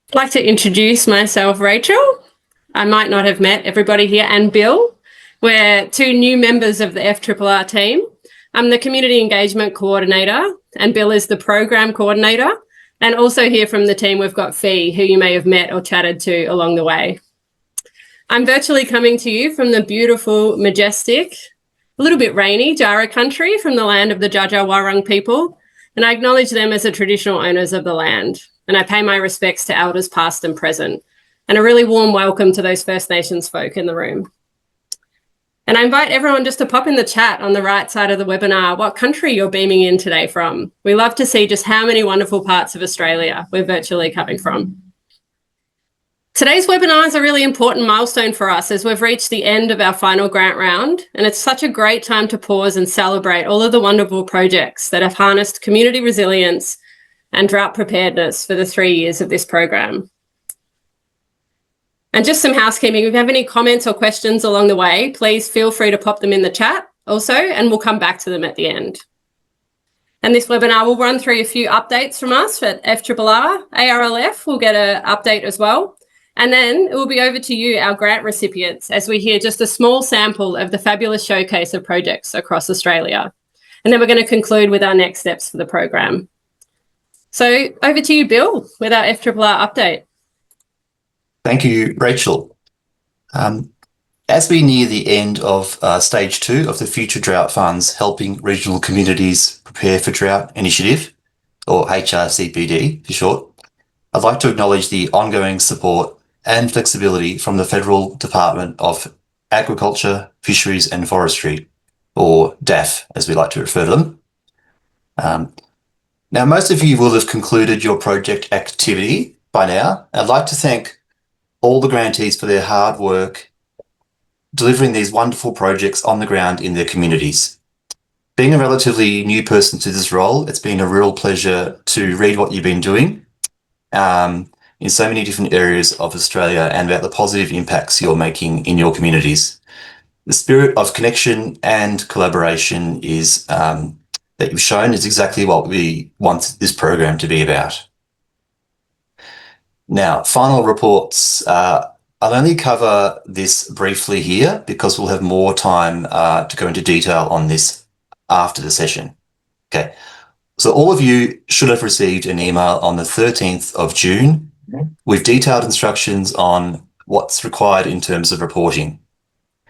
I'd like to introduce myself, Rachel. I might not have met everybody here, and Bill. We're two new members of the FRRR team. I'm the Community Engagement Coordinator, and Bill is the Program Coordinator. And also here from the team, we've got Fee, who you may have met or chatted to along the way. I'm virtually coming to you from the beautiful, majestic, a little bit rainy Jara country from the land of the Dja Dja Wurrung people, and I acknowledge them as the traditional owners of the land. And I pay my respects to elders past and present, and a really warm welcome to those First Nations folk in the room. And I invite everyone just to pop in the chat on the right side of the webinar what country you're beaming in today from. We love to see just how many wonderful parts of Australia we're virtually coming from. Today's webinar is a really important milestone for us as we've reached the end of our final grant round, and it's such a great time to pause and celebrate all of the wonderful projects that have harnessed community resilience and drought preparedness for the 3 years of this program. And just some housekeeping, if you have any comments or questions along the way, please feel free to pop them in the chat also, and we'll come back to them at the end. And this webinar will run through a few updates from us at FRRR. ARLF will get an update as well. And then it will be over to you, our grant recipients, as we hear just a small sample of the fabulous showcase of projects across Australia. And then we're going to conclude with our next steps for the program. So over to you, Bill, with our FRRR update. Thank you, Rachel. As we near the end of stage 2 of the Future Drought Fund's Helping Regional Communities Prepare for Drought initiative, or HRCPD for short, I'd like to acknowledge the ongoing support and flexibility from the Federal Department of Agriculture, Fisheries and Forestry, or DAF, as we like to refer to them. Now, most of you will have concluded your project activity by now. I'd like to thank all the grantees for their hard work delivering these wonderful projects on the ground in their communities. Being a relatively new person to this role, it's been a real pleasure to read what you've been doing in so many different areas of Australia and about the positive impacts you're making in your communities. The spirit of connection and collaboration is that you've shown is exactly what we want this program to be about. Now, final reports. I'll only cover this briefly here because we'll have more time to go into detail on this after the session. Okay, so all of you should have received an email on the 13th of June with detailed instructions on what's required in terms of reporting.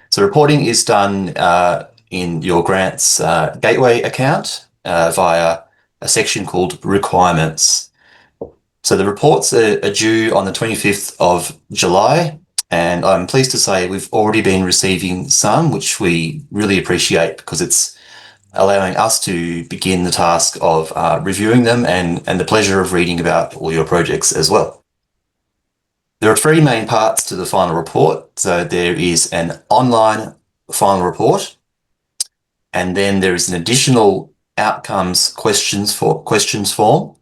So reporting is done in your grants gateway account via a section called requirements. So the reports are due on the 25th of July, and I'm pleased to say we've already been receiving some, which we really appreciate because it's allowing us to begin the task of reviewing them and the pleasure of reading about all your projects as well. There are 3 main parts to the final report. So there is an online final report, and then there is an additional outcomes questions form,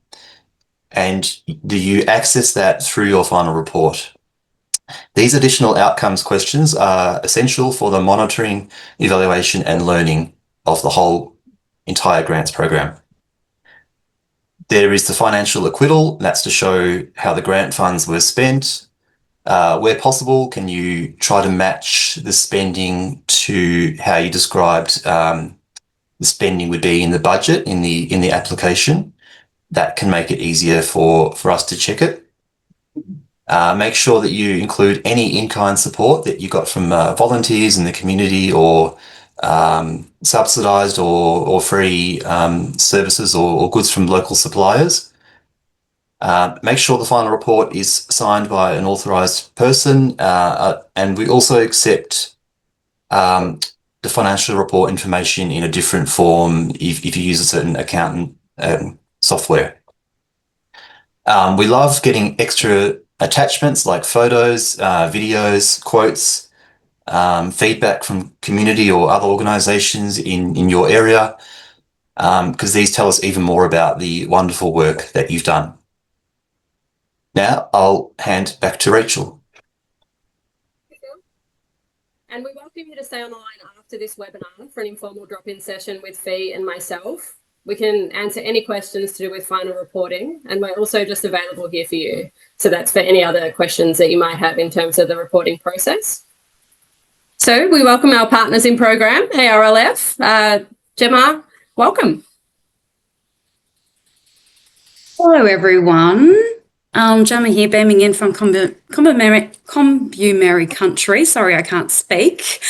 and do you access that through your final report. These additional outcomes questions are essential for the monitoring, evaluation and learning of the whole entire grants program. There is the financial acquittal, and that's to show how the grant funds were spent. Where possible, can you try to match the spending to how you described the spending would be in the budget in the application? That can make it easier for us to check it. Make sure that you include any in-kind support that you got from volunteers in the community or subsidised or free services or goods from local suppliers. Make sure the final report is signed by an authorised person, and we also accept the financial report information in a different form if you use a certain accountant software. We love getting extra attachments like photos, videos, quotes, feedback from community or other organisations in your area, because these tell us even more about the wonderful work that you've done. Now I'll hand back to Rachel. And we welcome you to stay on the line after this webinar for an informal drop-in session with Fee and myself. we can answer any questions to do with final reporting, and we're also just available here for you. So that's for any other questions that you might have in terms of the reporting process. So we welcome our partners in program, ARLF. Gemma, welcome. Hello, everyone. Gemma here, beaming in from Combumerri country. Sorry, I can't speak.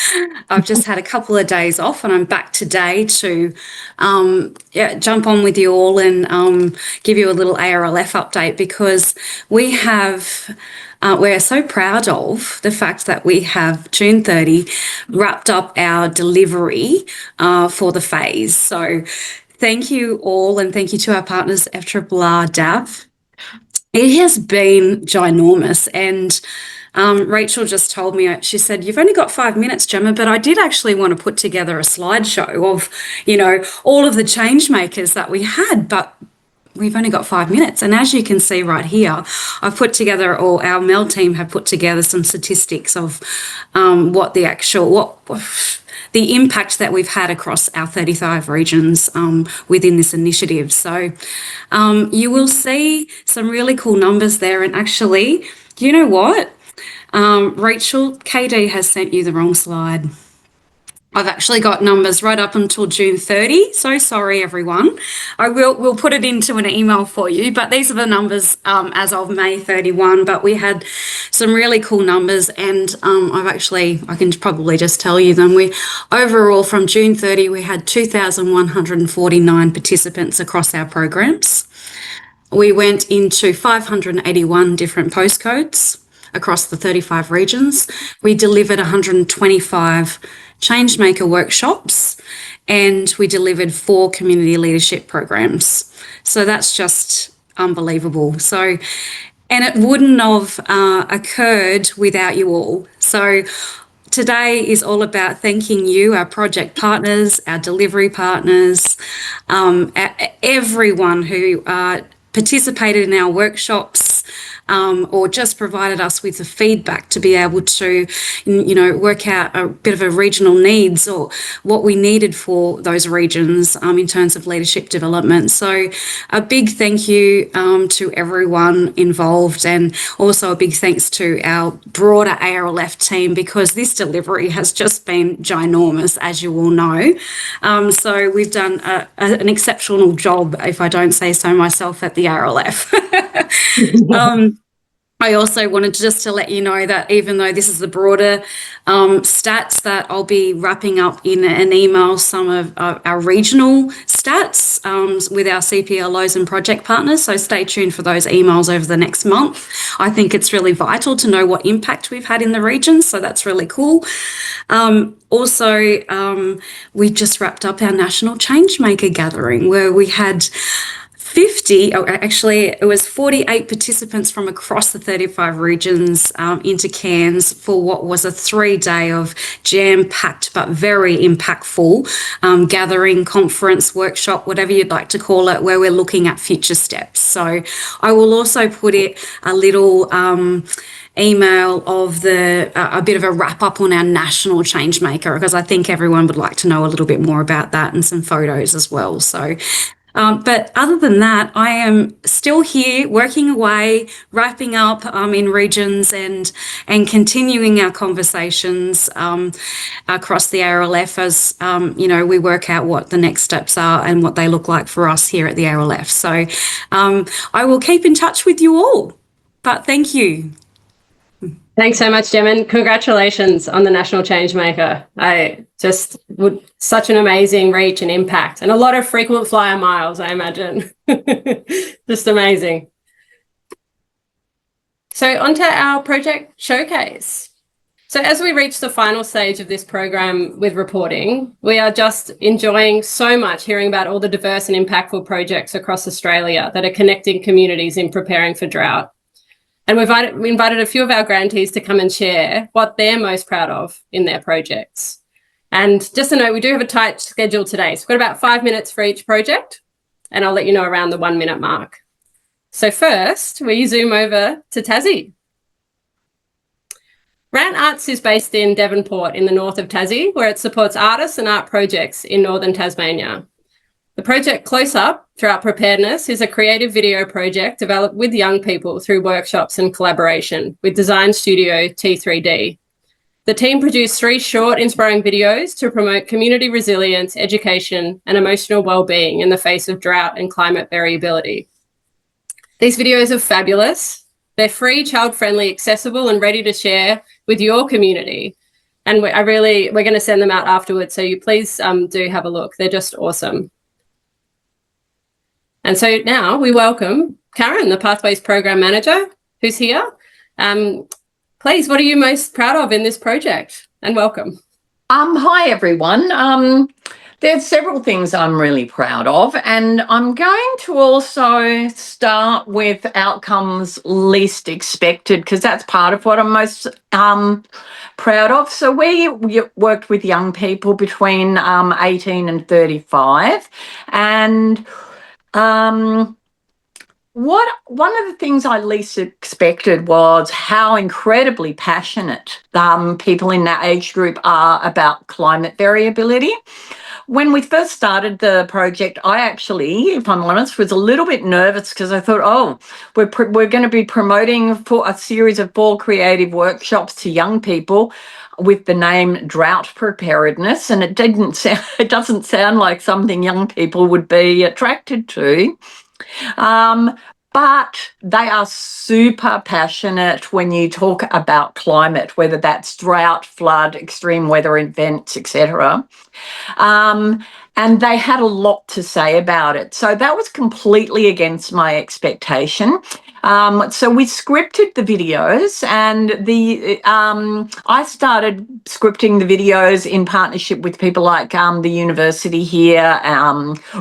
I've just had a couple of days off and I'm back today to jump on with you all and give you a little ARLF update, because we're so proud of the fact that we have June 30 wrapped up our delivery for the phase. So thank you all, and thank you to our partners, FRRR DAF. It has been ginormous, and Rachel just told me, she said, "You've only got 5 minutes, Gemma," but I did actually want to put together a slideshow of, all of the change makers that we had, but we've only got 5 minutes. And as you can see right here, I've put together, or our MEL team have put together some statistics of what the impact that we've had across our 35 regions within this initiative. So you will see some really cool numbers there. And actually, you know what? Rachel, KD has sent you the wrong slide. I've actually got numbers right up until June 30. So sorry, everyone. We'll put it into an email for you, but these are the numbers as of May 31. But we had some really cool numbers, and I can probably just tell you them. Overall, from June 30, we had 2,149 participants across our programs. We went into 581 different postcodes across the 35 regions. We delivered 125 Changemaker workshops, and we delivered 4 community leadership programs. So that's just unbelievable. So, and it wouldn't have occurred without you all. So today is all about thanking you, our project partners, our delivery partners, everyone who participated in our workshops, or just provided us with the feedback to be able to, work out a bit of a regional needs or what we needed for those regions in terms of leadership development. So a big thank you to everyone involved, and also a big thanks to our broader ARLF team, because this delivery has just been ginormous, as you all know. So we've done an exceptional job, if I don't say so myself, at the ARLF. I also wanted just to let you know that even though this is the broader stats, that I'll be wrapping up in an email some of our regional stats with our CPLOs and project partners. So stay tuned for those emails over the next month. I think it's really vital to know what impact we've had in the regions. So that's really cool. Also, we just wrapped up our National Changemaker Gathering, where we had 48 participants from across the 35 regions into Cairns for what was a 3-day of jam-packed but very impactful gathering, conference, workshop, whatever you'd like to call it, where we're looking at future steps. So I will also put a little email of a bit of a wrap up on our national changemaker, because I think everyone would like to know a little bit more about that, and some photos as well. So but other than that, I am still here working away, wrapping up in regions and continuing our conversations across the ARLF as, we work out what the next steps are and what they look like for us here at the ARLF. So I will keep in touch with you all, but thank you. Thanks so much, Gem, and congratulations on the National Changemaker. Such an amazing reach and impact, and a lot of frequent flyer miles, I imagine. Just amazing. So onto our project showcase. So as we reach the final stage of this program with reporting, we are just enjoying so much hearing about all the diverse and impactful projects across Australia that are connecting communities in preparing for drought. And we invited a few of our grantees to come and share what they're most proud of in their projects. And just to note, we do have a tight schedule today. So we've got about 5 minutes for each project, and I'll let you know around the 1 minute mark. So first, we zoom over to Tassie. Rant Arts is based in Devonport in the north of Tassie, where it supports artists and art projects in northern Tasmania. The project Close Up Drought Preparedness is a creative video project developed with young people through workshops and collaboration with design studio T3D. The team produced 3 short, inspiring videos to promote community resilience, education, and emotional well-being in the face of drought and climate variability. These videos are fabulous. They're free, child-friendly, accessible, and ready to share with your community. And we're going to send them out afterwards, so you please do have a look. They're just awesome. And so now we welcome Karen, the Pathways Program Manager, who's here. Please, what are you most proud of in this project? And welcome. Hi, everyone. There's several things I'm really proud of, and I'm going to also start with outcomes least expected, because that's part of what I'm most proud of. So we worked with young people between 18 and 35, and one of the things I least expected was how incredibly passionate people in that age group are about climate variability. When we first started the project, I actually, if I'm honest, was a little bit nervous because I thought, oh, we're going to be promoting for a series of 4 creative workshops to young people with the name Drought Preparedness, and it doesn't sound like something young people would be attracted to. But they are super passionate when you talk about climate, whether that's drought, flood, extreme weather events, etc. And they had a lot to say about it. So that was completely against my expectation. So we scripted the videos, and I started scripting the videos in partnership with people like the university here,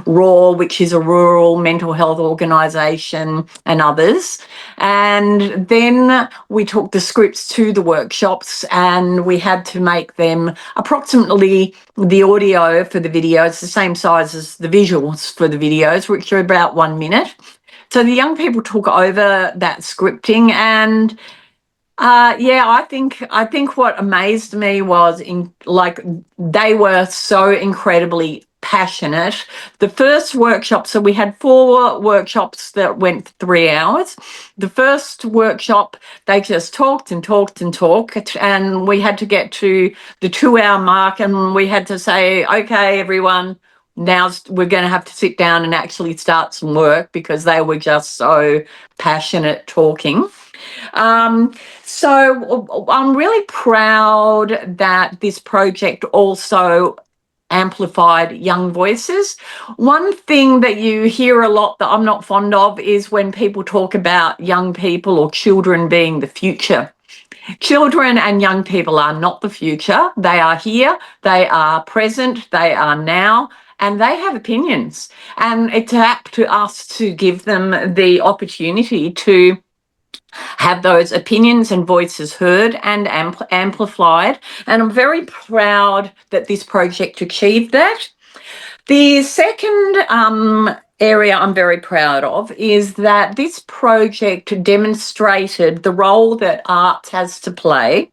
RAW, which is a rural mental health organisation, and others. And then we took the scripts to the workshops, and we had to make them approximately the audio for the videos the same size as the visuals for the videos, which are about 1 minute. So the young people took over that scripting, and I think what amazed me was they were so incredibly passionate. The first workshop, so we had 4 workshops that went 3 hours. The first workshop, they just talked and talked and talked, and we had to get to the 2-hour mark, and we had to say, okay, everyone, now we're going to have to sit down and actually start some work, because they were just so passionate talking. So I'm really proud that this project also amplified young voices. One thing that you hear a lot that I'm not fond of is when people talk about young people or children being the future. Children and young people are not the future. They are here, they are present, they are now, and they have opinions. And it's up to us to give them the opportunity to have those opinions and voices heard and amplified. And I'm very proud that this project achieved that. The second area I'm very proud of is that this project demonstrated the role that arts has to play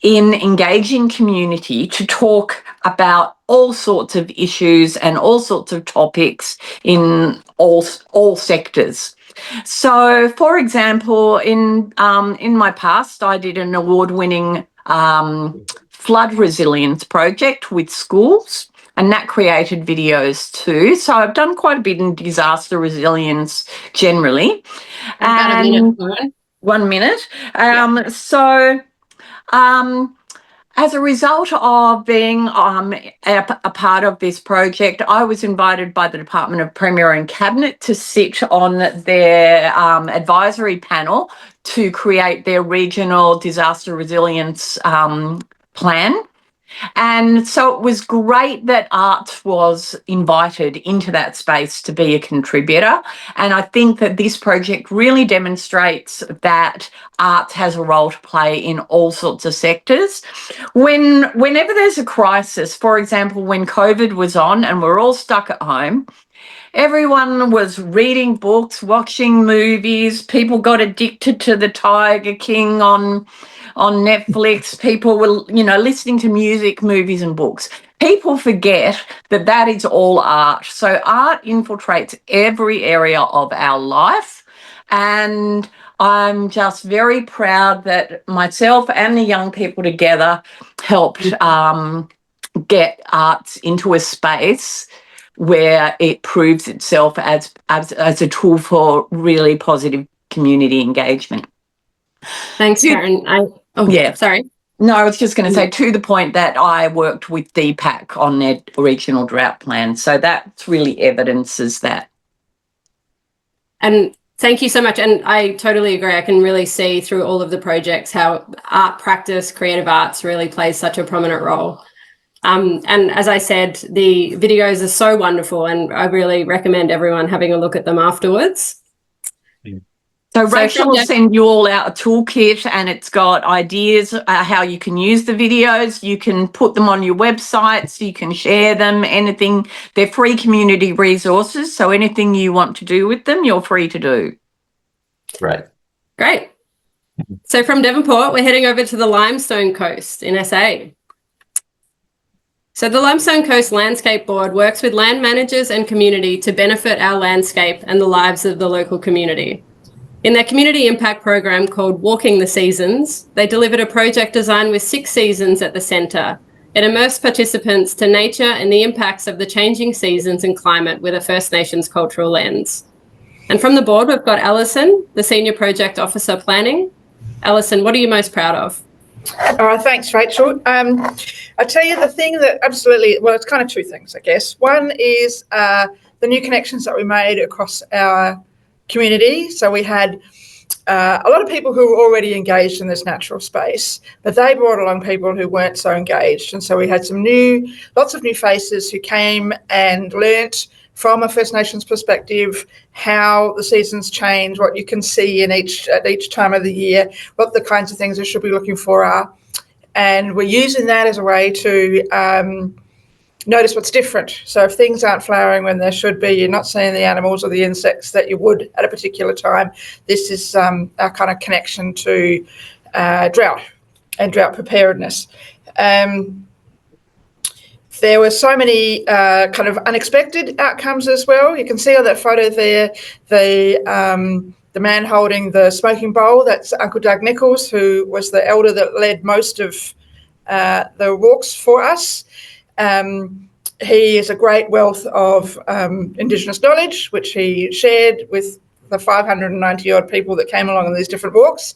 in engaging community to talk about all sorts of issues and all sorts of topics in all sectors. So, for example, in my past, I did an award-winning flood resilience project with schools, and that created videos too. So I've done quite a bit in disaster resilience generally. About a minute. 1 minute. As a result of being a part of this project, I was invited by the Department of Premier and Cabinet to sit on their advisory panel to create their regional disaster resilience plan. And so it was great that art was invited into that space to be a contributor. And I think that this project really demonstrates that art has a role to play in all sorts of sectors. Whenever there's a crisis, for example, when COVID was on and we're all stuck at home, Everyone was reading books, watching movies. People got addicted to the Tiger King on Netflix. People were, listening to music, movies and books. People forget that that is all art. So art infiltrates every area of our life. And I'm just very proud that myself and the young people together helped get arts into a space where it proves itself as a tool for really positive community engagement. Thanks, Karen. Sorry. No, I was just going to say, to the point that I worked with DPAC on their regional drought plan. So that really evidences that. And thank you so much. And I totally agree. I can really see through all of the projects how art practice, creative arts really plays such a prominent role. And as I said, the videos are so wonderful, and I really recommend everyone having a look at them afterwards. So Rachel will send you all out a toolkit, and it's got ideas how you can use the videos. You can put them on your websites, you can share them, anything. They're free community resources, so anything you want to do with them, you're free to do. Right. Great. So from Devonport, we're heading over to the Limestone Coast in SA. So the Limestone Coast Landscape Board works with land managers and community to benefit our landscape and the lives of the local community. In their community impact program called Walking the Seasons, they delivered a project designed with 6 seasons at the centre. It immersed participants to nature and the impacts of the changing seasons and climate with a First Nations cultural lens. And from the board, we've got Alison, the Senior Project Officer Planning. Alison, what are you most proud of? Thanks, Rachel. I tell you the thing that absolutely, well, it's kind of 2 things, I guess. One is the new connections that we made across our community. So we had a lot of people who were already engaged in this natural space, but they brought along people who weren't so engaged. And so we had lots of new faces who came and learnt from a First Nations perspective how the seasons change, what you can see at each time of the year, what the kinds of things we should be looking for are. And we're using that as a way to notice what's different. So if things aren't flowering when they should be, you're not seeing the animals or the insects that you would at a particular time. This is our kind of connection to drought and drought preparedness. There were so many kind of unexpected outcomes as well. You can see on that photo there, the man holding the smoking bowl, that's Uncle Doug Nichols, who was the elder that led most of the walks for us. He is a great wealth of Indigenous knowledge, which he shared with the 590 odd people that came along on these different walks.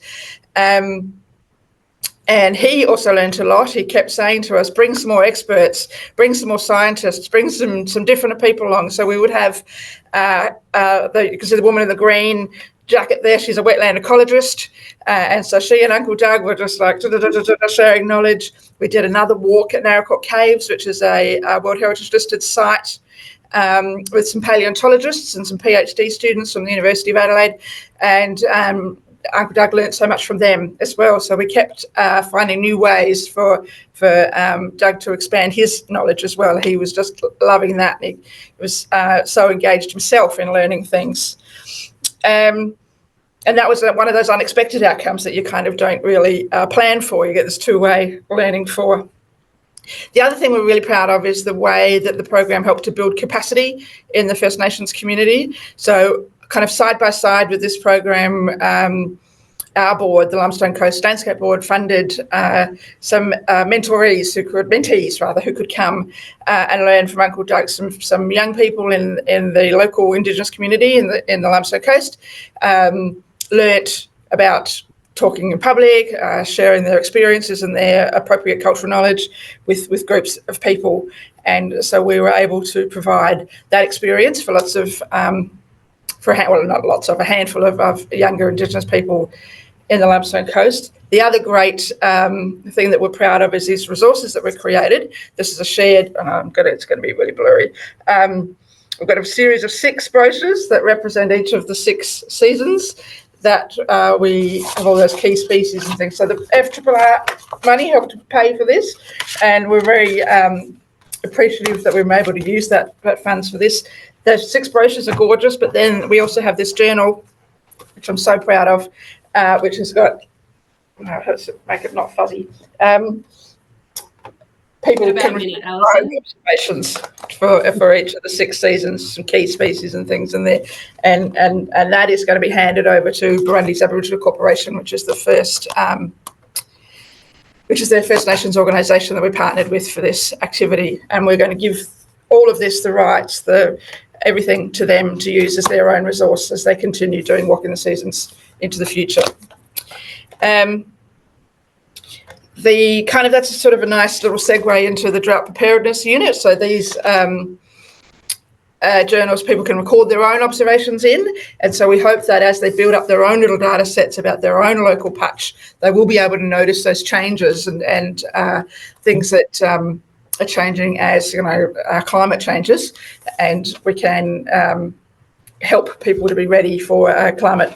And he also learned a lot. He kept saying to us, bring some more experts, bring some more scientists, bring some different people along. So we would have, you can see the woman in the green jacket there, she's a wetland ecologist. And so she and Uncle Doug were just like sharing knowledge. We did another walk at Narracourt Caves, which is a World Heritage listed site, with some paleontologists and some PhD students from the University of Adelaide. And Uncle Doug learnt so much from them as well. So we kept finding new ways for Doug to expand his knowledge as well. He was just loving that. He was so engaged himself in learning things. And that was one of those unexpected outcomes that you kind of don't really plan for. You get this 2-way learning for. The other thing we're really proud of is the way that the program helped to build capacity in the First Nations community. So kind of side by side with this program, our board, the Limestone Coast Landscape Board, funded some mentees who could come and learn from Uncle Doug. Some young people in the local Indigenous community in the Limestone Coast learnt about talking in public, sharing their experiences and their appropriate cultural knowledge with groups of people. And so we were able to provide that experience for a handful of younger Indigenous people in the Limestone Coast. The other great thing that we're proud of is these resources that we've created. This is a shared, it's going to be really blurry. We've got a series of 6 brochures that represent each of the 6 seasons that we have all those key species and things. So the FRRR money helped to pay for this, and we're very appreciative that we were able to use that funds for this. Those 6 brochures are gorgeous, but then we also have this journal, which I'm so proud of, which has got, let's make it not fuzzy. People can receive observations for each of the 6 seasons, some key species and things in there, and that is going to be handed over to Burundi's Aboriginal Corporation, which is the first, which is their First Nations organisation that we partnered with for this activity, and we're going to give all of this, the rights, everything to them to use as their own resource as they continue doing walk in the seasons into the future. That's sort of a nice little segue into the drought preparedness unit. So these journals, people can record their own observations in, and so we hope that as they build up their own little data sets about their own local patch, they will be able to notice those changes and things that are changing as climate changes, and we can help people to be ready for climate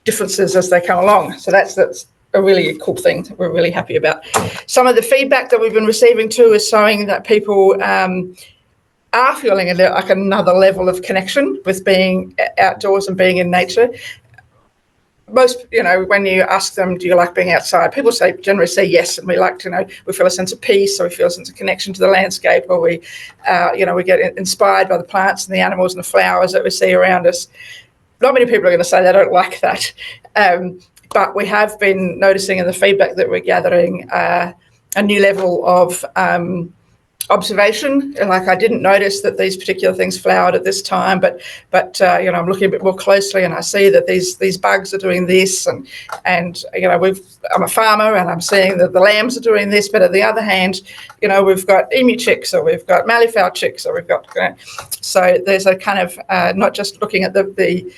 differences as they come along. So that's a really cool thing that we're really happy about. Some of the feedback that we've been receiving too is showing that people are feeling like another level of connection with being outdoors and being in nature. Most, when you ask them, do you like being outside? People generally say yes, and we like to we feel a sense of peace, or we feel a sense of connection to the landscape, or we get inspired by the plants and the animals and the flowers that we see around us. Not many people are going to say they don't like that. But we have been noticing in the feedback that we're gathering a new level of observation. Like, I didn't notice that these particular things flowered at this time, but I'm looking a bit more closely, and I see that these bugs are doing this, and I'm a farmer and I'm seeing that the lambs are doing this. But on the other hand, we've got emu chicks, or we've got malleefowl chicks, or we've got so there's a kind of not just looking at the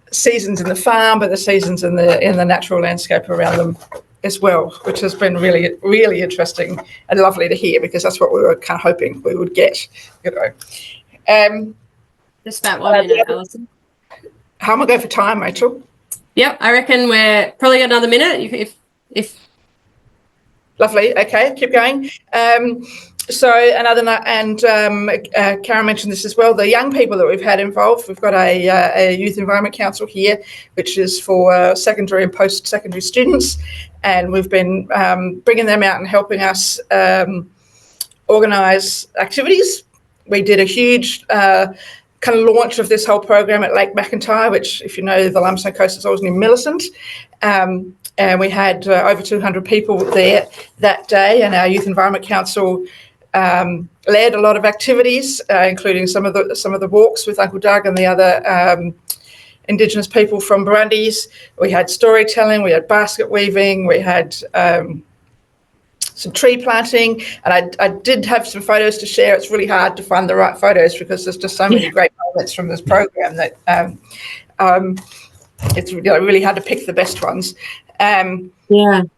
seasons in the farm, but the seasons in the natural landscape around them as well, which has been really, really interesting and lovely to hear, because that's what we were kind of hoping we would get. Just about 1 minute, Alison. How am I going for time, Rachel? Yep, I reckon we're probably got another minute. If Lovely. Okay, keep going. So Karen mentioned this as well, the young people that we've had involved. We've got a Youth Environment Council here, which is for secondary and post-secondary students, and we've been bringing them out and helping us organise activities. We did a huge kind of launch of this whole program at Lake McIntyre, which, if you know the Limestone Coast, is always near Millicent. And we had over 200 people there that day, and our Youth Environment Council led a lot of activities, including some of the walks with Uncle Doug and the other Indigenous people from Burundi's. We had storytelling, we had basket weaving, we had some tree planting, and I did have some photos to share. It's really hard to find the right photos because there's just so many great moments from this program that it's really hard to pick the best ones. What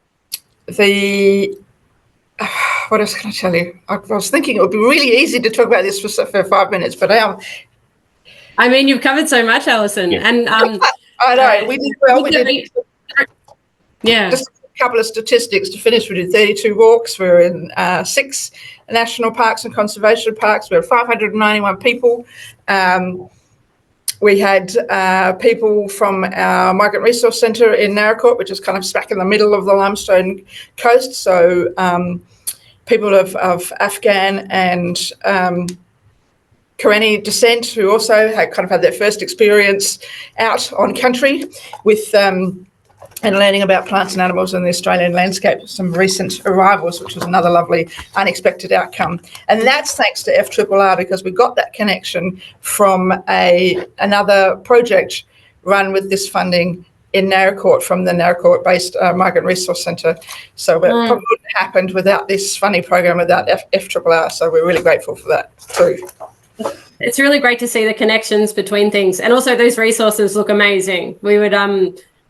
else can I tell you? I was thinking it would be really easy to talk about this for 5 minutes, but I mean, you've covered so much, Alison. Yeah. And I know we did well. We did. Yeah. Just a couple of statistics to finish. We did 32 walks. We were in 6 national parks and conservation parks. We had 591 people. We had people from our Migrant Resource Centre in Naracoorte, which is kind of smack in the middle of the Limestone Coast. So people of Afghan and Karenni descent, who also had their first experience out on country with and learning about plants and animals in the Australian landscape. Some recent arrivals, which was another lovely unexpected outcome. And that's thanks to FRRR, because we got that connection from another project run with this funding in Naracoorte, from the Naracoorte-based Migrant Resource Centre. So it probably wouldn't have happened without this funding program, without FRRR. So we're really grateful for that too. It's really great to see the connections between things, and also those resources look amazing. We would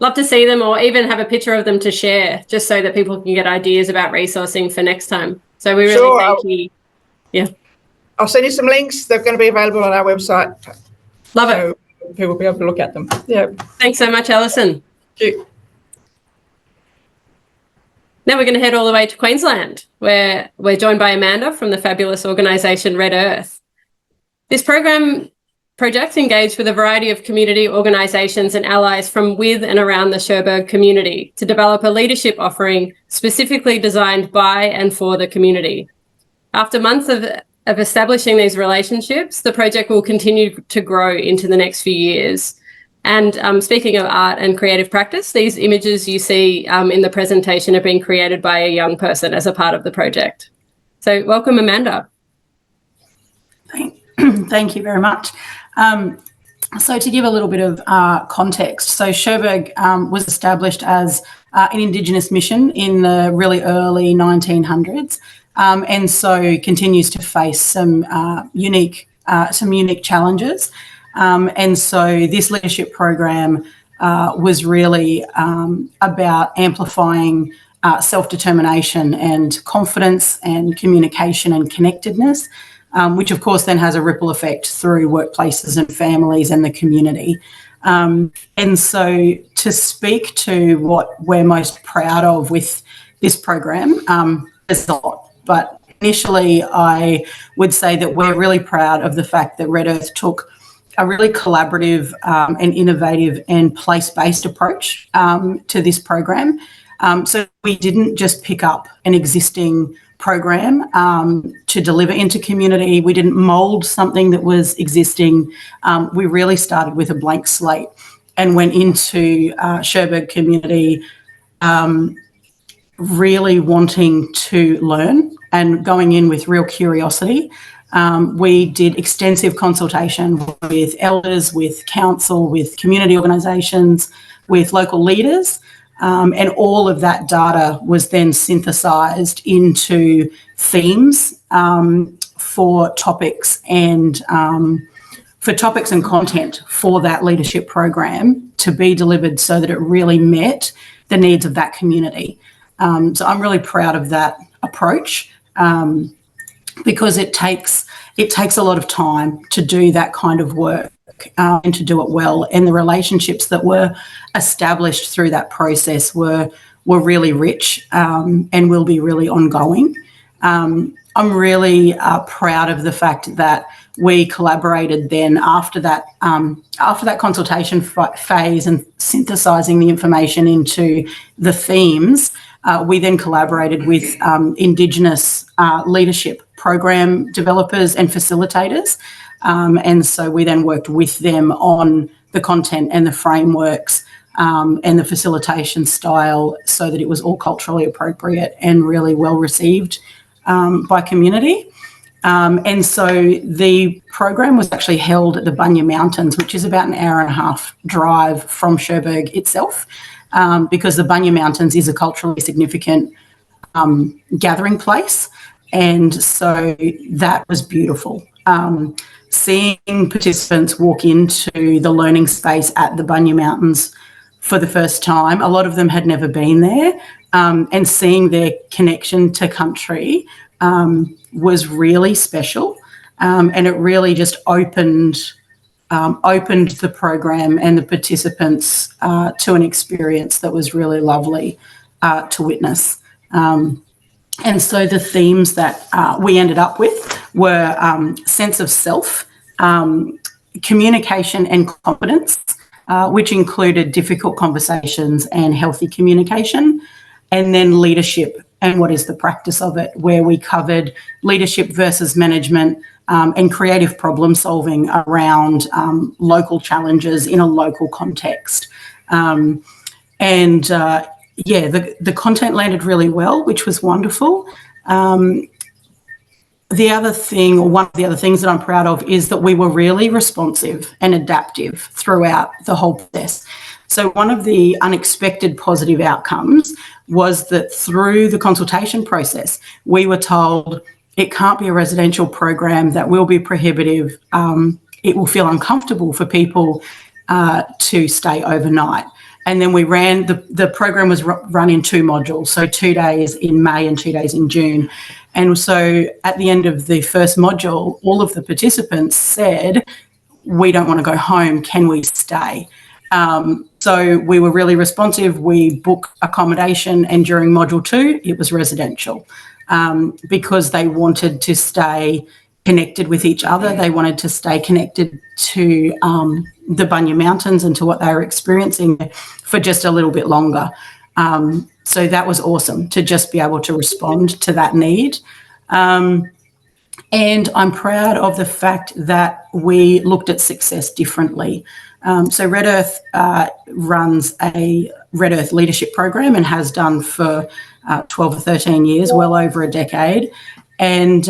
love to see them, or even have a picture of them to share, just so that people can get ideas about resourcing for next time. So we really thank you. Yeah. I'll send you some links. They're going to be available on our website. Love it. People will be able to look at them. Yeah. Thanks so much, Alison. Thank you. Now we're going to head all the way to Queensland, where we're joined by Amanda from the fabulous organisation Red Earth. This project engaged with a variety of community organisations and allies from with and around the Cherbourg community to develop a leadership offering specifically designed by and for the community. After months of establishing these relationships, the project will continue to grow into the next few years. And speaking of art and creative practice, these images you see in the presentation have been created by a young person as a part of the project. So welcome, Amanda. Thank you very much. So to give a little bit of context, so Cherbourg was established as an Indigenous mission in the really early 1900s, and so continues to face some unique challenges. And so this leadership program was really about amplifying self-determination and confidence and communication and connectedness, which of course then has a ripple effect through workplaces and families and the community. And so to speak to what we're most proud of with this program, there's a lot, but initially I would say that we're really proud of the fact that Red Earth took a really collaborative and innovative and place-based approach to this program. So we didn't just pick up an existing program to deliver into community. We didn't mould something that was existing. We really started with a blank slate and went into Cherbourg community really wanting to learn and going in with real curiosity. We did extensive consultation with elders, with council, with community organisations, with local leaders, and all of that data was then synthesised into themes for topics and content for that leadership program to be delivered so that it really met the needs of that community. So I'm really proud of that approach. Because it takes a lot of time to do that kind of work and to do it well. And the relationships that were established through that process were really rich and will be really ongoing. I'm really proud of the fact that we collaborated then after that consultation phase and synthesising the information into the themes. We then collaborated with Indigenous leadership program developers and facilitators. And so we then worked with them on the content and the frameworks and the facilitation style so that it was all culturally appropriate and really well received by community. And so the program was actually held at the Bunya Mountains, which is about an hour and a half drive from Cherbourg itself. Because the Bunya Mountains is a culturally significant gathering place. And so that was beautiful. Seeing participants walk into the learning space at the Bunya Mountains for the first time, a lot of them had never been there, and seeing their connection to country was really special. And it really just opened the program and the participants to an experience that was really lovely to witness. And so the themes that we ended up with were sense of self, communication and confidence, which included difficult conversations and healthy communication, and then leadership and what is the practice of it, where we covered leadership versus management, and creative problem solving around local challenges in a local context. The content landed really well, which was wonderful. The other thing, or one of the other things that I'm proud of, is that we were really responsive and adaptive throughout the whole process. So one of the unexpected positive outcomes was that through the consultation process, we were told it can't be a residential program, that will be prohibitive. It will feel uncomfortable for people to stay overnight. And then we ran, the program was run in 2 modules, so 2 days in May and 2 days in June. And so at the end of the first module, all of the participants said, we don't want to go home, can we stay? So we were really responsive. We book accommodation, and during Module 2, it was residential, because they wanted to stay connected with each other. They wanted to stay connected to the Bunya Mountains and to what they were experiencing for just a little bit longer. So that was awesome to just be able to respond to that need. And I'm proud of the fact that we looked at success differently. So Red Earth runs a Red Earth leadership program and has done for 12 or 13 years, well over a decade. And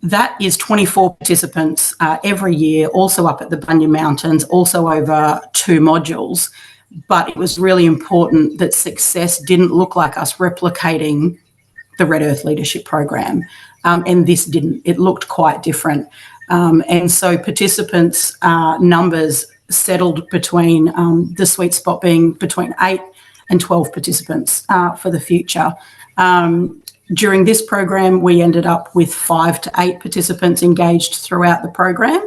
that is 24 participants every year, also up at the Bunya Mountains, also over 2 modules. But it was really important that success didn't look like us replicating the Red Earth Leadership Program. And this didn't. It looked quite different. And so participants' numbers settled between the sweet spot being between 8 and 12 participants for the future. During this program, we ended up with 5 to 8 participants engaged throughout the program,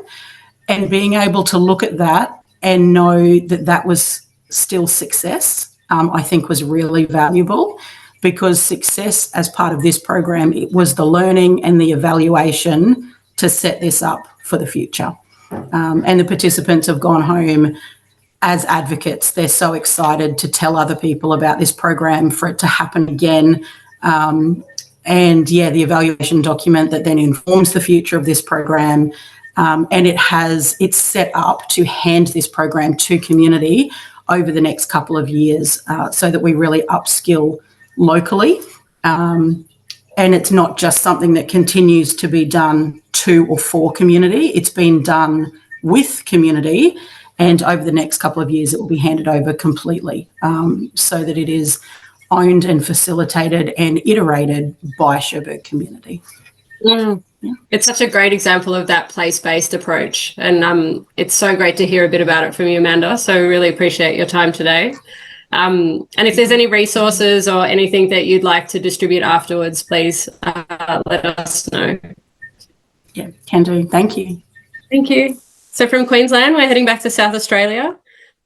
and being able to look at that and know that that was still success, I think was really valuable, because success as part of this program, it was the learning and the evaluation to set this up for the future. And the participants have gone home as advocates. They're so excited to tell other people about this program, for it to happen again. And yeah, the evaluation document that then informs the future of this program. And it's set up to hand this program to community over the next couple of years, so that we really upskill locally. And it's not just something that continues to be done to or for community. It's been done with community, and over the next couple of years it will be handed over completely, so that it is owned and facilitated and iterated by Cherbourg community. Yeah. It's such a great example of that place-based approach, and it's so great to hear a bit about it from you, Amanda, so really appreciate your time today. And if there's any resources or anything that you'd like to distribute afterwards, please let us know. Yeah, can do. Thank you. Thank you. So from Queensland, we're heading back to South Australia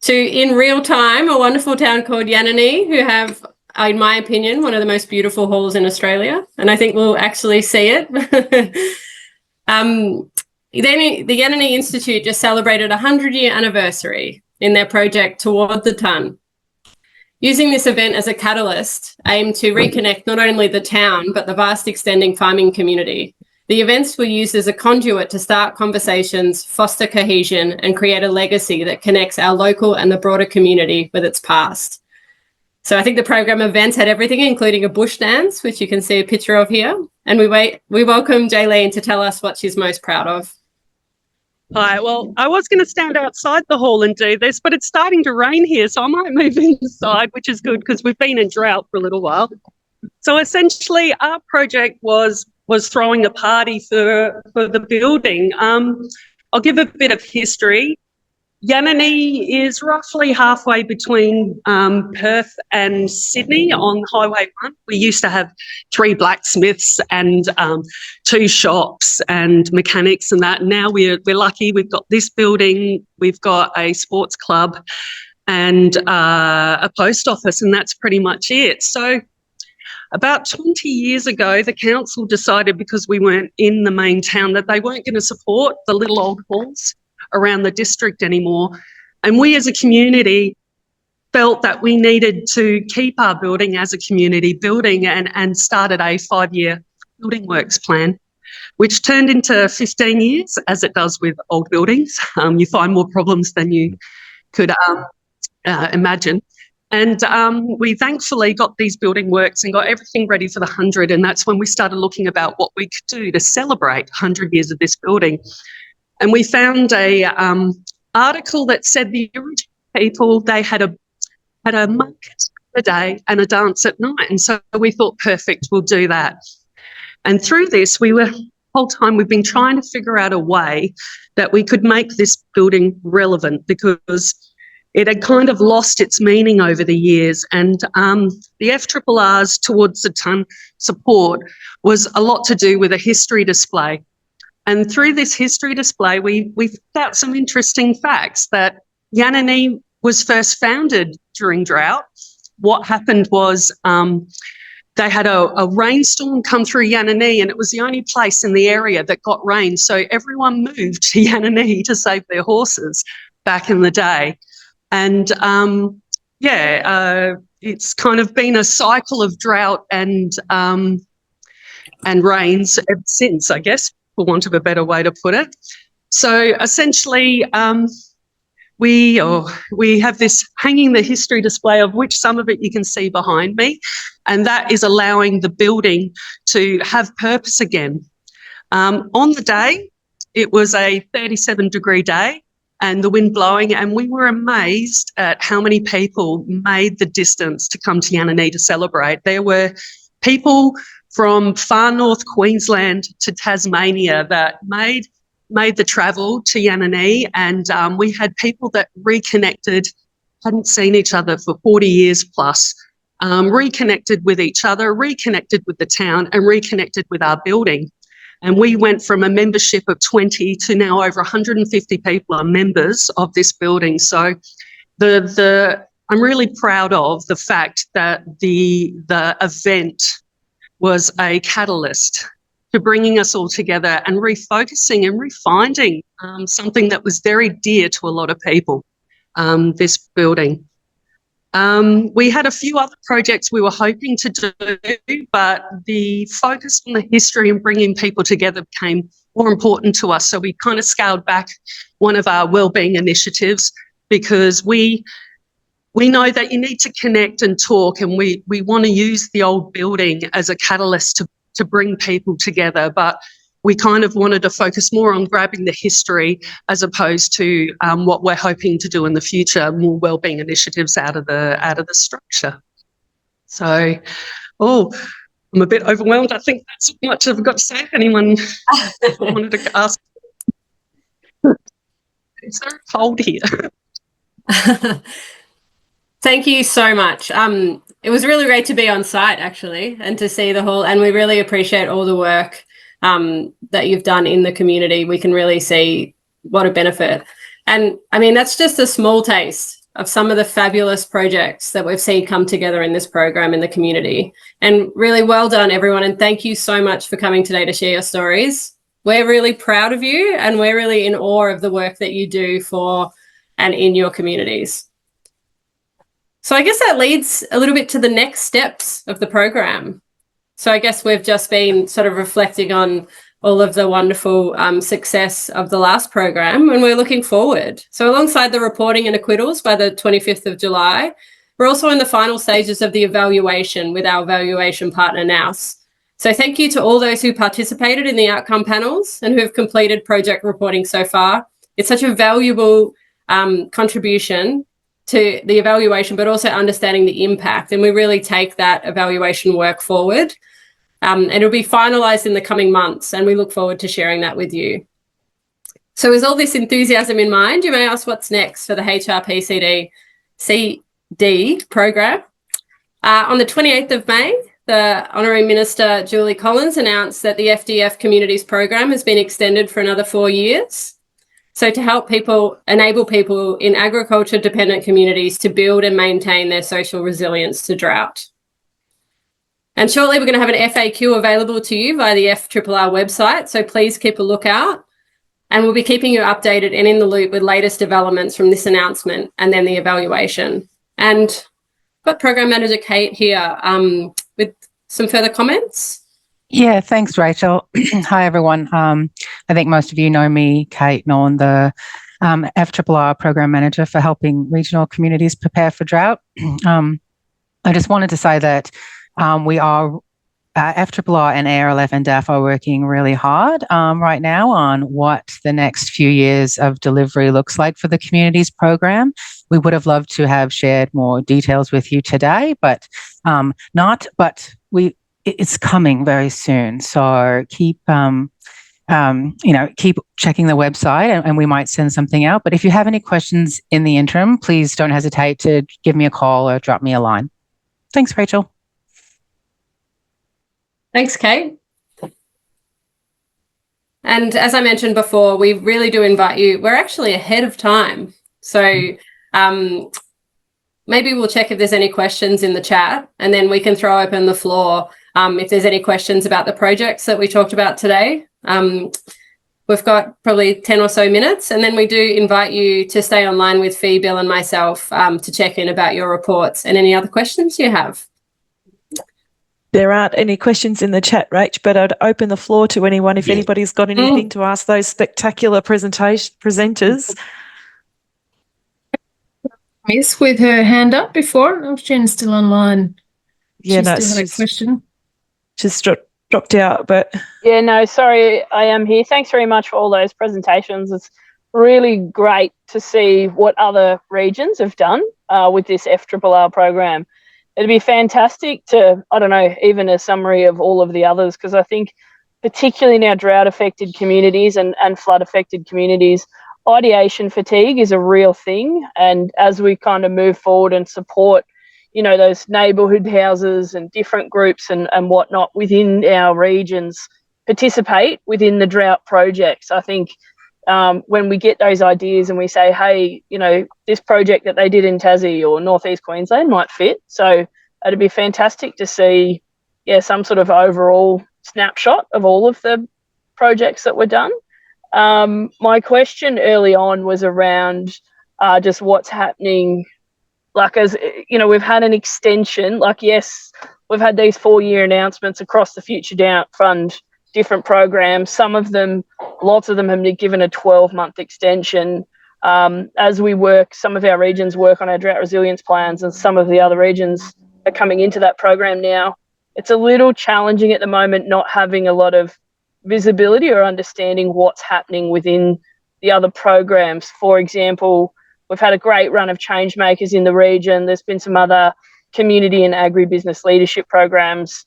to, in real time, a wonderful town called Yanani, who have, in my opinion, one of the most beautiful halls in Australia. And I think we'll actually see it. The Yanani Institute just celebrated a 100-year anniversary in their project Toward the Ton. Using this event as a catalyst, aimed to reconnect not only the town, but the vast extending farming community. The events were used as a conduit to start conversations, foster cohesion, and create a legacy that connects our local and the broader community with its past. So I think the program events had everything, including a bush dance, which you can see a picture of here. And we welcome Jaylene to tell us what she's most proud of. Hi, well, I was going to stand outside the hall and do this, but it's starting to rain here, so I might move inside, which is good because we've been in drought for a little while. So essentially, our project was throwing a party for the building. I'll give a bit of history. Yanani is roughly halfway between Perth and Sydney on Highway 1. We used to have 3 blacksmiths and 2 shops and mechanics and that. Now we're lucky. We've got this building, we've got a sports club and a post office, and that's pretty much it. So about 20 years ago, the council decided, because we weren't in the main town, that they weren't going to support the little old halls around the district anymore. And we as a community felt that we needed to keep our building as a community building, and started a 5-year building works plan, which turned into 15 years, as it does with old buildings. You find more problems than you could imagine. And we thankfully got these building works and got everything ready for the 100. And that's when we started looking about what we could do to celebrate 100 years of this building. And we found a article that said the original people, they had a market a day and a dance at night. And so we thought, perfect, we'll do that. And through this, the whole time we've been trying to figure out a way that we could make this building relevant, because it had kind of lost its meaning over the years. And the FRRR's Towards the Ton support was a lot to do with a history display. And through this history display, we found out some interesting facts that Yanani was first founded during drought. What happened was they had a rainstorm come through Yanani, and it was the only place in the area that got rain. So everyone moved to Yanani to save their horses back in the day. And it's kind of been a cycle of drought and rains ever since, I guess, for want of a better way to put it. So essentially, we have this hanging the history display, of which some of it you can see behind me, and that is allowing the building to have purpose again. On the day, it was a 37-degree day and the wind blowing, and we were amazed at how many people made the distance to come to Yanani to celebrate. There were people from far north Queensland to Tasmania that made the travel to Yanani, and we had people that reconnected, hadn't seen each other for 40 years plus, reconnected with each other, reconnected with the town, and reconnected with our building. And we went from a membership of 20 to now over 150 people are members of this building. So I'm really proud of the fact that the event was a catalyst to bringing us all together and refocusing and refinding something that was very dear to a lot of people, this building. We had a few other projects we were hoping to do, but the focus on the history and bringing people together became more important to us. So we kind of scaled back one of our wellbeing initiatives, because we know that you need to connect and talk, and we want to use the old building as a catalyst to bring people together, but we kind of wanted to focus more on grabbing the history as opposed to what we're hoping to do in the future, more wellbeing initiatives out of the structure. So, I'm a bit overwhelmed. I think that's as much as I've got to say. If anyone wanted to ask, is there a cold here? Thank you so much. It was really great to be on site, actually, and to see the whole, and we really appreciate all the work that you've done in the community. We can really see what a benefit. And I mean, that's just a small taste of some of the fabulous projects that we've seen come together in this program in the community. And really well done, everyone. And thank you so much for coming today to share your stories. We're really proud of you, and we're really in awe of the work that you do for and in your communities. So I guess that leads a little bit to the next steps of the program. So I guess we've just been sort of reflecting on all of the wonderful success of the last program, and we're looking forward. So alongside the reporting and acquittals by the 25th of July, we're also in the final stages of the evaluation with our evaluation partner, NOUS. So thank you to all those who participated in the outcome panels and who have completed project reporting so far. It's such a valuable contribution to the evaluation, but also understanding the impact. And we really take that evaluation work forward. And it'll be finalised in the coming months, and we look forward to sharing that with you. So with all this enthusiasm in mind, you may ask what's next for the HRCPD program. On the 28th of May, the Honorary Minister Julie Collins announced that the FDF Communities program has been extended for another 4 years. So to help enable people in agriculture-dependent communities to build and maintain their social resilience to drought. And shortly, we're going to have an FAQ available to you via the FRRR website, so please keep a lookout. And we'll be keeping you updated and in the loop with latest developments from this announcement and then the evaluation. And I've got Program Manager Kate here with some further comments. Yeah, thanks, Rachel. Hi, everyone. I think most of you know me, Kate Nolan, the FRRR Program Manager for helping regional communities prepare for drought. I just wanted to say that we are, FRRR and ARLF and DAF are working really hard right now on what the next few years of delivery looks like for the communities program. We would have loved to have shared more details with you today, but it's coming very soon. So keep checking the website, and we might send something out. But if you have any questions in the interim, please don't hesitate to give me a call or drop me a line. Thanks, Rachel. Thanks, Kate. And as I mentioned before, we really do invite you. We're actually ahead of time. So maybe we'll check if there's any questions in the chat, and then we can throw open the floor if there's any questions about the projects that we talked about today. We've got probably 10 or so minutes, and then we do invite you to stay online with Fee, Bill and myself to check in about your reports and any other questions you have. There aren't any questions in the chat, Rach, but I'd open the floor to anyone if anybody's got anything to ask those spectacular presenters. Miss with her hand up before. Oh, Jen's still online. Yeah, she still had a question. Just dropped out, but yeah, no, sorry, I am here. Thanks very much for all those presentations. It's really great to see what other regions have done with this FRRR program. It'd be fantastic to, I don't know, even a summary of all of the others, because I think particularly in our drought-affected communities and flood-affected communities, ideation fatigue is a real thing. And as we kind of move forward and support, you know, those neighbourhood houses and different groups and whatnot within our regions participate within the drought projects, I think when we get those ideas and we say, hey, you know, this project that they did in Tassie or Northeast Queensland might fit. So it'd be fantastic to see, yeah, some sort of overall snapshot of all of the projects that were done. My question early on was around just what's happening. Like, as you know, we've had an extension. Like, yes, we've had these 4-year announcements across the Future Drought Fund, different programs. Some of them, lots of them have been given a 12-month extension. As we work, some of our regions work on our drought resilience plans, and some of the other regions are coming into that program now. It's a little challenging at the moment not having a lot of visibility or understanding what's happening within the other programs. For example, we've had a great run of change makers in the region. There's been some other community and agribusiness leadership programs,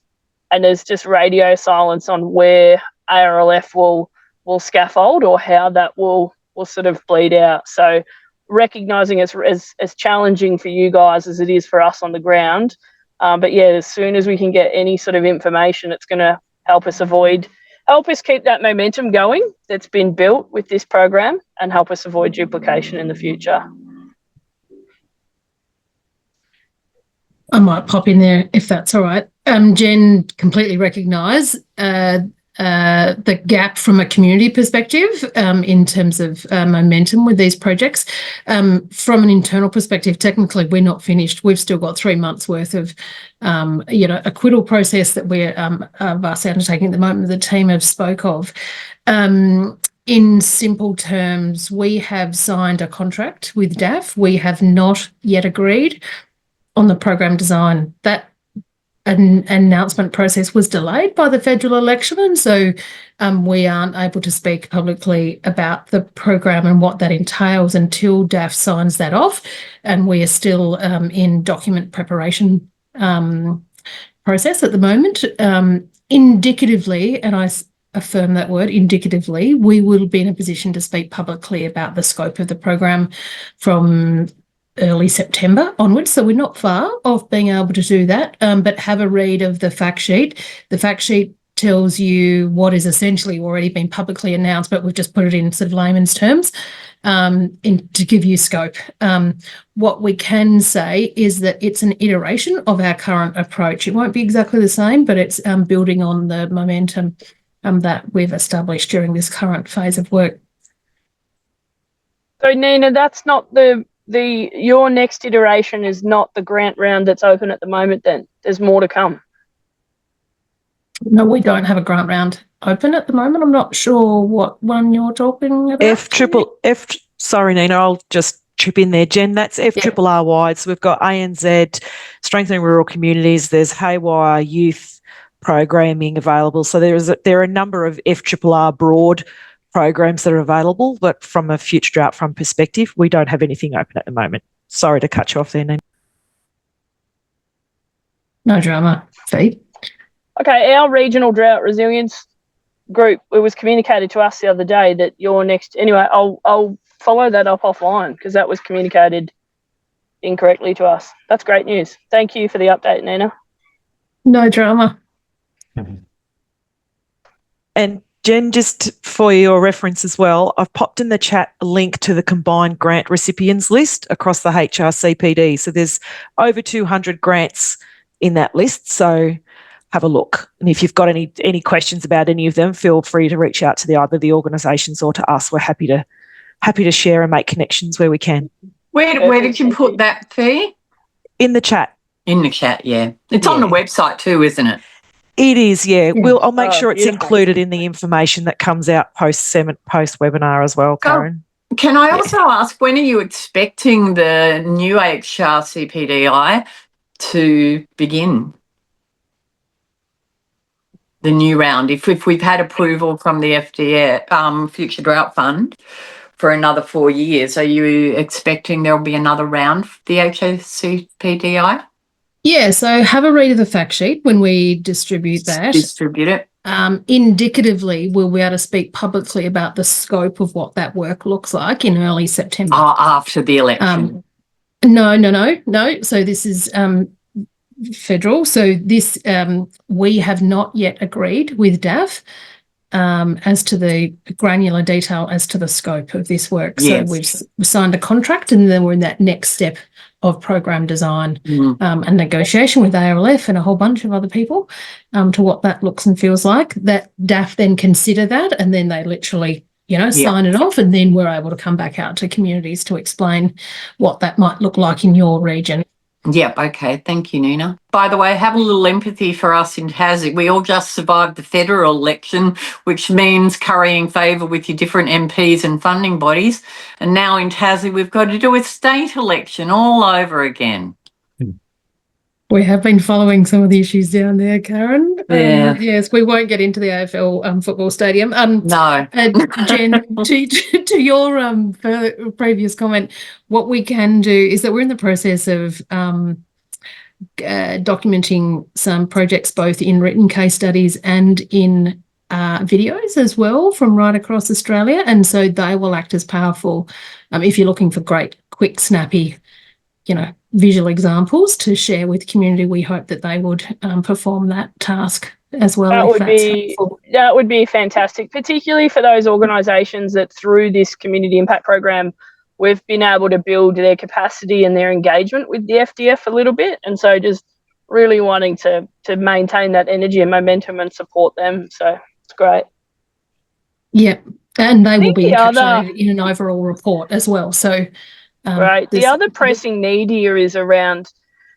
and there's just radio silence on where ARLF will scaffold or how that will sort of bleed out. So recognising it's as challenging for you guys as it is for us on the ground. But yeah, as soon as we can get any sort of information, it's going to help us keep that momentum going that's been built with this program and help us avoid duplication in the future. I might pop in there if that's all right. Jen, completely recognise the gap from a community perspective in terms of momentum with these projects. From an internal perspective, technically we're not finished. We've still got 3 months worth of acquittal process that we're of us undertaking at the moment. The team have spoke of. In simple terms, we have signed a contract with DAF. We have not yet agreed on the program design. That an announcement process was delayed by the federal election, and so we aren't able to speak publicly about the program and what that entails until DAF signs that off, and we are still in document preparation process at the moment. Indicatively, and I affirm that word, indicatively, we will be in a position to speak publicly about the scope of the program from early September onwards, so we're not far off being able to do that, but have a read of the fact sheet. The fact sheet tells you what is essentially already been publicly announced, but we've just put it in sort of layman's terms to give you scope. What we can say is that it's an iteration of our current approach. It won't be exactly the same, but it's building on the momentum that we've established during this current phase of work. So Nina, that's not your next iteration is not the grant round that's open at the moment then? There's more to come? No, we don't have a grant round open at the moment. I'm not sure what one you're talking about. Sorry, Nina, I'll just chip in there. Jen, that's FRRR wide. So we've got ANZ, Strengthening Rural Communities, there's Haywire Youth Programming available. So there are a number of FRRR broad programs that are available, but from a Future Drought Fund perspective, we don't have anything open at the moment. Sorry to cut you off there, Nina. No drama. Fee? Okay, our regional drought resilience group, it was communicated to us the other day that your next, anyway, I'll follow that up offline because that was communicated incorrectly to us. That's great news. Thank you for the update, Nina. No drama. And Jen, just for your reference as well, I've popped in the chat a link to the combined grant recipients list across the HRCPD. So there's over 200 grants in that list. So have a look. And if you've got any questions about any of them, feel free to reach out to either the organisations or to us. We're happy to share and make connections where we can. Where did you put that fee? In the chat. In the chat, yeah. It's on the website too, isn't it? It is, yeah. I'll make sure it's beautiful. included in the information that comes out post webinar as well, Karen. Can I also ask, when are you expecting the new HRCPDI to begin? The new round, if we've had approval from the FDF, Future Drought Fund, for another 4 years, are you expecting there'll be another round for the HRCPDI? Yeah, so have a read of the fact sheet when we distribute that. Distribute it. Indicatively, we'll be able to speak publicly about the scope of what that work looks like in early September. After the election? No. So this is federal. So this we have not yet agreed with DAF as to the granular detail as to the scope of this work. Yes. So we've signed a contract, and then we're in that next step of program design and negotiation with ARLF and a whole bunch of other people to what that looks and feels like. That DAF then consider that, and then they literally, sign it off, and then we're able to come back out to communities to explain what that might look like in your region. Yep, okay. Thank you, Nina. By the way, have a little empathy for us in Tassie. We all just survived the federal election, which means currying favour with your different MPs and funding bodies. And now in Tassie, we've got to do a state election all over again. We have been following some of the issues down there, Karen. Yeah. Yes, we won't get into the AFL football stadium. No. Jen, to your previous comment, what we can do is that we're in the process of documenting some projects both in written case studies and in videos as well from right across Australia. And so they will act as powerful if you're looking for great, quick, snappy, visual examples to share with community. We hope that they would perform that task as well. That would be fantastic, particularly for those organisations that through this community impact program, we've been able to build their capacity and their engagement with the FDF a little bit. And so just really wanting to maintain that energy and momentum and support them. So it's great. Yeah. And they will be encapsulated in an overall report as well. So right. The other pressing need here is around,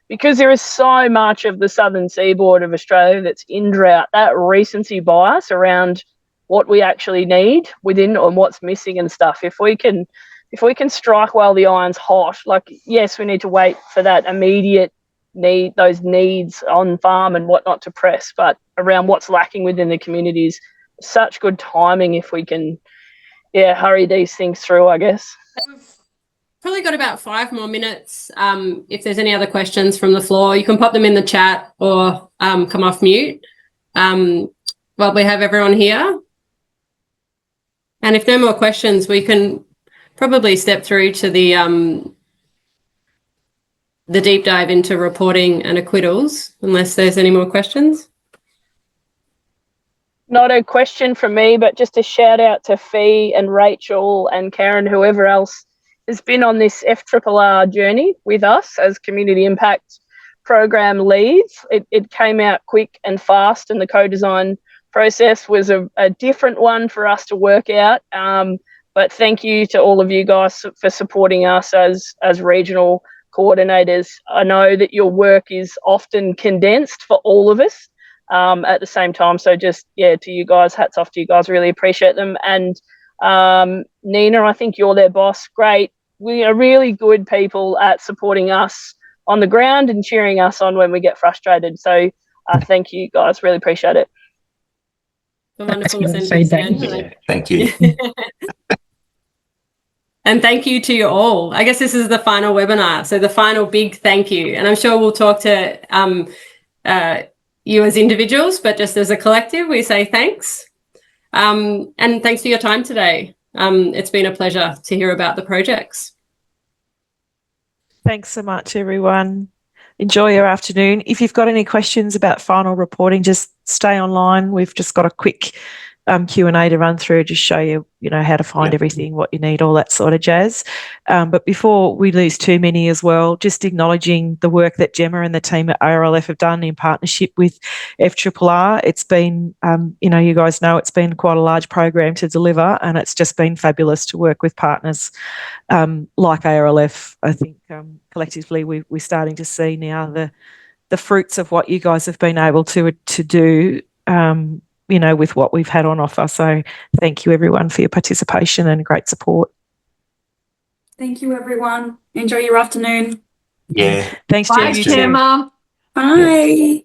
because there is so much of the southern seaboard of Australia that's in drought, that recency bias around what we actually need within and what's missing and stuff. If we can strike while the iron's hot, like, yes, we need to wait for that immediate need, those needs on farm and whatnot to press, but around what's lacking within the communities, such good timing if we can, hurry these things through, I guess. Probably got about 5 more minutes. If there's any other questions from the floor, you can pop them in the chat or come off mute while we have everyone here. And if no more questions, we can probably step through to the deep dive into reporting and acquittals, unless there's any more questions. Not a question from me, but just a shout out to Fee and Rachel and Karen, whoever else has been on this FRRR journey with us as community impact program leads. It came out quick and fast, and the co-design process was a different one for us to work out. But thank you to all of you guys for supporting us as regional coordinators. I know that your work is often condensed for all of us at the same time. So just, to you guys, hats off to you guys. Really appreciate them. And Nina, I think you're their boss. Great. We are really good people at supporting us on the ground and cheering us on when we get frustrated. So thank you guys. Really appreciate it. The wonderful feedback. Thank you. And thank you to you all. I guess this is the final webinar, so the final big thank you. And I'm sure we'll talk to you as individuals, but just as a collective, we say thanks. And thanks for your time today. It's been a pleasure to hear about the projects. Thanks so much, everyone. Enjoy your afternoon. If you've got any questions about final reporting, just stay online. We've just got a quick Q&A to run through, just show you, how to find everything, what you need, all that sort of jazz. But before we lose too many as well, just acknowledging the work that Gemma and the team at ARLF have done in partnership with FRRR. It's been, you guys know it's been quite a large program to deliver, and it's just been fabulous to work with partners like ARLF. I think collectively we're starting to see now the fruits of what you guys have been able to do, with what we've had on offer. So thank you everyone for your participation and great support. Thank you, everyone. Enjoy your afternoon. Yeah. Thanks, Bye, Jem. Gemma. Bye.